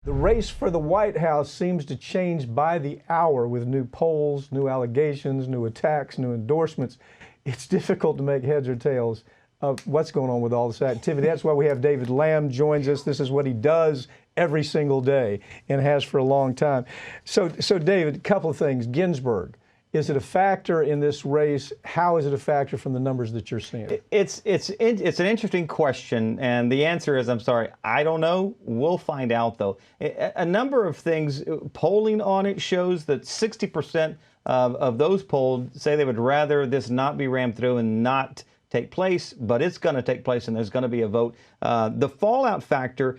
The race for the White House seems to change by the hour with new polls, new allegations, new attacks, new endorsements. It's difficult to make heads or tails of what's going on with all this activity. That's why we have David Lamb joins us. This is what he does every single day and has for a long time. So David, a couple of things. Ginsburg. Is it a factor in this race? How is it a factor from the numbers that you're seeing? It's an interesting question, and the answer is, I'm sorry, I don't know. We'll find out, though. A number of things, polling on it shows that 60% of those polled say they would rather this not be rammed through and not take place, but it's going to take place and there's going to be a vote. The fallout factor,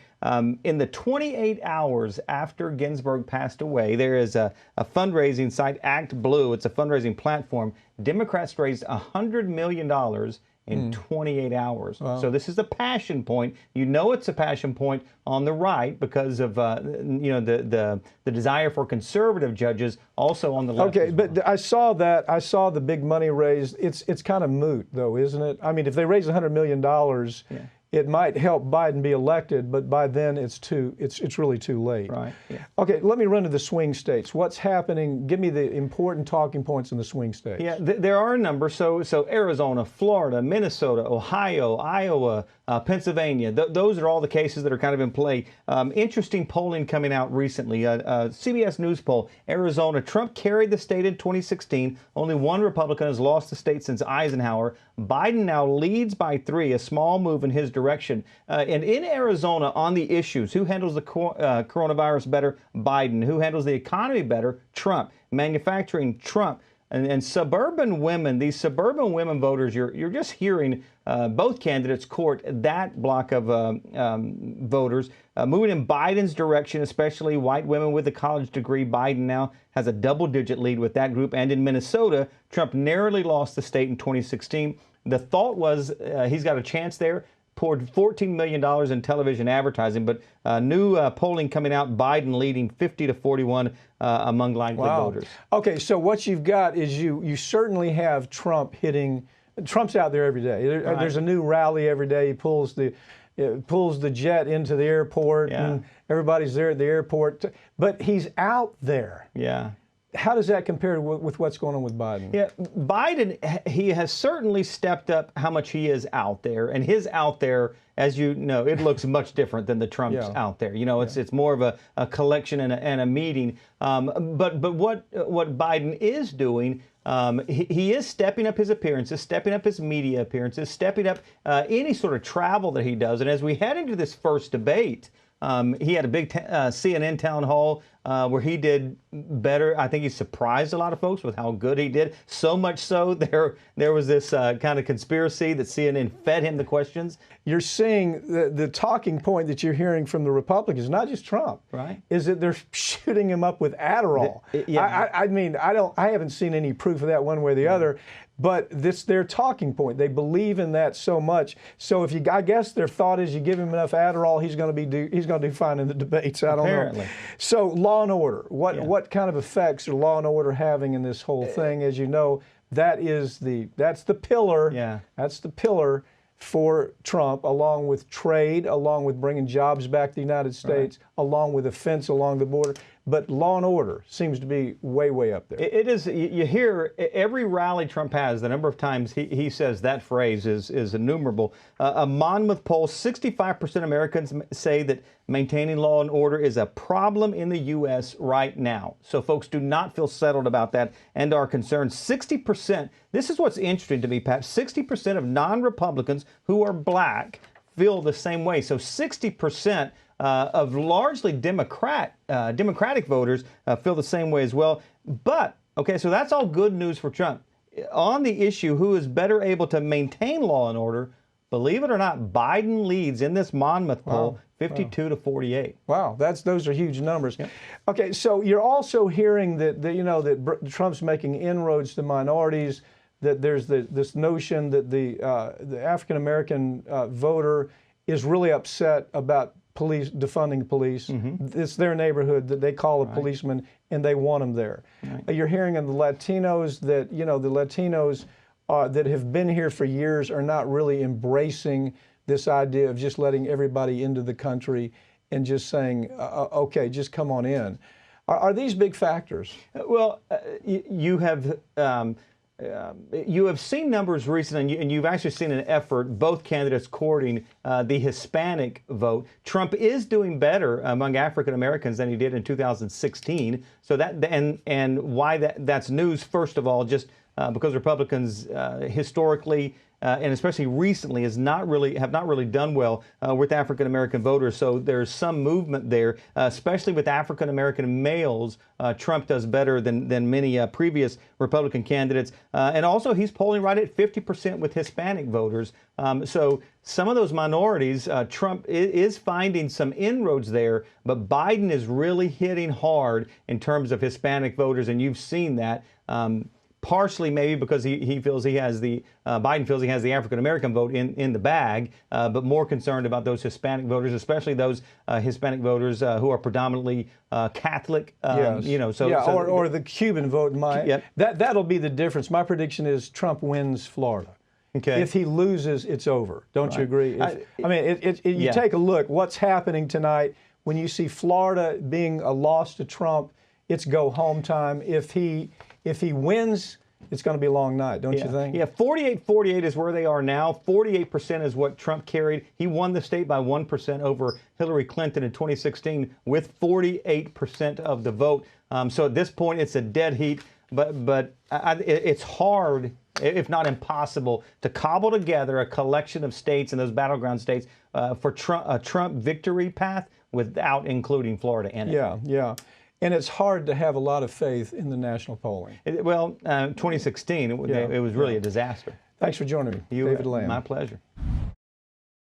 in the 28 hours after Ginsburg passed away, there is a fundraising site, Act Blue. It's a fundraising platform. Democrats raised $100 million in 28 hours. Wow. So this is a passion point. You know it's a passion point on the right because of the desire for conservative judges, also on the left. Okay, but I saw that. I saw the big money raised. It's kind of moot, though, isn't it? I mean, if they raise $100 million, yeah, it might help Biden be elected, but by then it's really too late. Right. Yeah. Okay, let me run to the swing states. What's happening? Give me the important talking points in the swing states. Yeah, there are a number. So Arizona, Florida, Minnesota, Ohio, Iowa, Pennsylvania. Those are all the cases that are kind of in play. Interesting polling coming out recently. CBS News poll: Arizona, Trump carried the state in 2016. Only one Republican has lost the state since Eisenhower. Biden now leads by 3, a small move in his direction. And in Arizona, on the issues, who handles the coronavirus better? Biden. Who handles the economy better? Trump. Manufacturing? Trump. And suburban women, these suburban women voters, you're just hearing both candidates court that block of voters moving in Biden's direction, especially white women with a college degree. Biden now has a double-digit lead with that group. And in Minnesota, Trump narrowly lost the state in 2016. The thought was he's got a chance there. Poured $14 million in television advertising, but new polling coming out, Biden leading 50-41 among likely voters. Okay, so what you've got is you certainly have Trump hitting. Trump's out there every day. There's a new rally every day. He pulls the jet into the airport, and everybody's there at the airport. But he's out there. Yeah. How does that compare with what's going on with Biden? Yeah, Biden, he has certainly stepped up how much he is out there. And his out there, as you know, it looks much different than the Trump's out there. You know, it's more of a collection and a meeting. But what Biden is doing, he is stepping up his appearances, stepping up his media appearances, stepping up any sort of travel that he does. And as we head into this first debate, he had a big CNN town hall where he did better. I think he surprised a lot of folks with how good he did. So much so there was this kind of conspiracy that CNN fed him the questions. You're seeing the talking point that you're hearing from the Republicans, not just Trump, right? Is that they're shooting him up with Adderall. I mean, I haven't seen any proof of that one way or the other. But this their talking point. They believe in that so much. So if I guess their thought is you give him enough Adderall, he's going to do fine in the debates. I don't know. So law and order. What kind of effects are law and order having in this whole thing? As you know, that's the pillar. Yeah. That's the pillar for Trump, along with trade, along with bringing jobs back to the United States, along with a fence along the border. But law and order seems to be way, way up there. It is. You hear every rally Trump has, the number of times he says that phrase is innumerable. A Monmouth poll, 65% of Americans say that maintaining law and order is a problem in the U.S. right now. So folks do not feel settled about that and are concerned. 60%, this is what's interesting to me, Pat, 60% of non-Republicans who are black feel the same way. So 60% of largely Democratic voters feel the same way as well. But, okay, so that's all good news for Trump. On the issue, who is better able to maintain law and order, believe it or not, Biden leads in this Monmouth poll, 52-48. Wow, those are huge numbers. Yeah. Okay, so you're also hearing that Trump's making inroads to minorities, that there's this notion that the African American voter is really upset about police defunding police. It's their neighborhood that they call a policeman, and they want them there. You're hearing of the Latinos that the Latinos that have been here for years are not really embracing this idea of just letting everybody into the country. and just saying, okay, just come on in. Are these big factors? Well, you have seen numbers recently, and you've actually seen an effort, both candidates courting the Hispanic vote. Trump is doing better among African Americans than he did in 2016. So that and why that's news, first of all, just because Republicans historically and especially recently have not really done well with African American voters. So there's some movement there, especially with African American males. Trump does better than many previous Republican candidates, and also he's polling right at 50% with Hispanic voters. So some of those minorities, Trump is finding some inroads there, but Biden is really hitting hard in terms of Hispanic voters, and you've seen that. Partially maybe because he feels he has Biden feels he has the African American vote in the bag, but more concerned about those Hispanic voters, especially those Hispanic voters who are predominantly Catholic. Yes. Or the Cuban vote. Yep. That'll be the difference. My prediction is Trump wins Florida. Okay. If he loses, it's over. Don't you agree? You Yeah. take a look. What's happening tonight when you see Florida being a loss to Trump? It's go home time. If he wins, it's going to be a long night, don't you think? Yeah, 48-48 is where they are now. 48% is what Trump carried. He won the state by 1% over Hillary Clinton in 2016 with 48% of the vote. So at this point, it's a dead heat. But it's hard, if not impossible, to cobble together a collection of states and those battleground states for a Trump victory path without including Florida in it. Yeah. And it's hard to have a lot of faith in the national polling. 2016, it was really a disaster. Thanks for joining me, David Lamb. My pleasure.